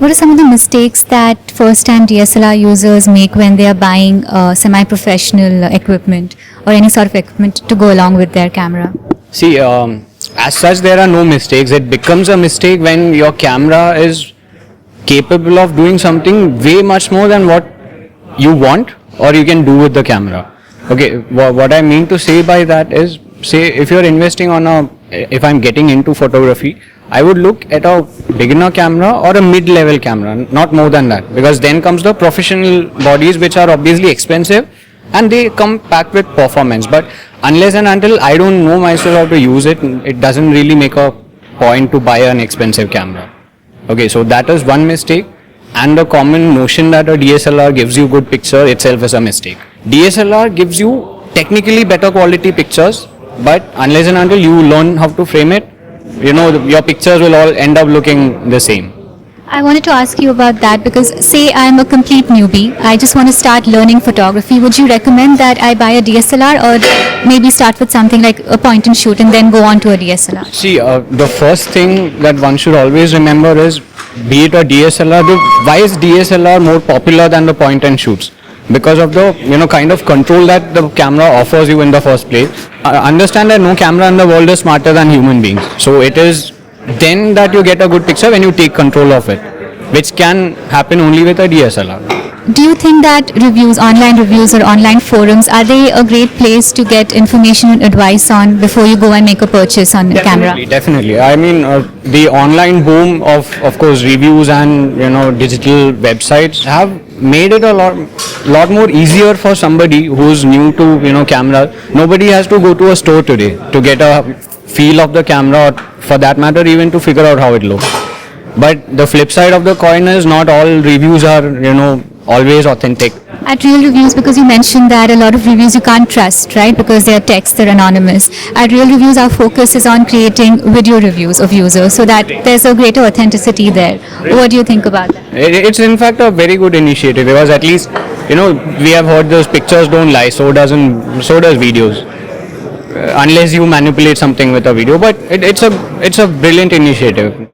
What are some of the mistakes that first-time DSLR users make when they are buying semi-professional equipment or any sort of equipment to go along with their camera? See, as such, there are no mistakes. It becomes a mistake when your camera is capable of doing something way much more than what you want or you can do with the camera. Okay, what I mean to say by that is, say if you're investing on if I'm getting into photography, I would look at a beginner camera or a mid-level camera, not more than that, because then comes the professional bodies, which are obviously expensive and they come packed with performance. But unless and until I don't know myself how to use it, it doesn't really make a point to buy an expensive camera. Okay, so that is one mistake, and the common notion that a DSLR gives you good picture itself is a mistake. DSLR gives you technically better quality pictures, but unless and until you learn how to frame it, your pictures will all end up looking the same. I wanted to ask you about that because say I'm a complete newbie, I just want to start learning photography. Would you recommend that I buy a DSLR or maybe start with something like a point and shoot and then go on to a DSLR? See, the first thing that one should always remember is, be it a DSLR, why is DSLR more popular than the point and shoots? Because of the kind of control that the camera offers you in the first place. Understand that no camera in the world is smarter than human beings. So it is then that you get a good picture when you take control of it, which can happen only with a DSLR. Do you think that online reviews or online forums, are they a great place to get information and advice on before you go and make a purchase on the camera? Definitely. I mean, the online boom of course, reviews and digital websites have made it a lot more easier for somebody who's new to camera. Nobody has to go to a store today to get a feel of the camera, or for that matter even to figure out how it looks. But the flip side of the coin is not all reviews are always authentic. At Real Reviews, because you mentioned that a lot of reviews you can't trust, right, because they're text, they're anonymous. At Real Reviews, our focus is on creating video reviews of users so that there's a greater authenticity there. What do you think about that? It's in fact a very good initiative, because at least we have heard those pictures don't lie, so does videos, unless you manipulate something with a video. But it's a brilliant initiative.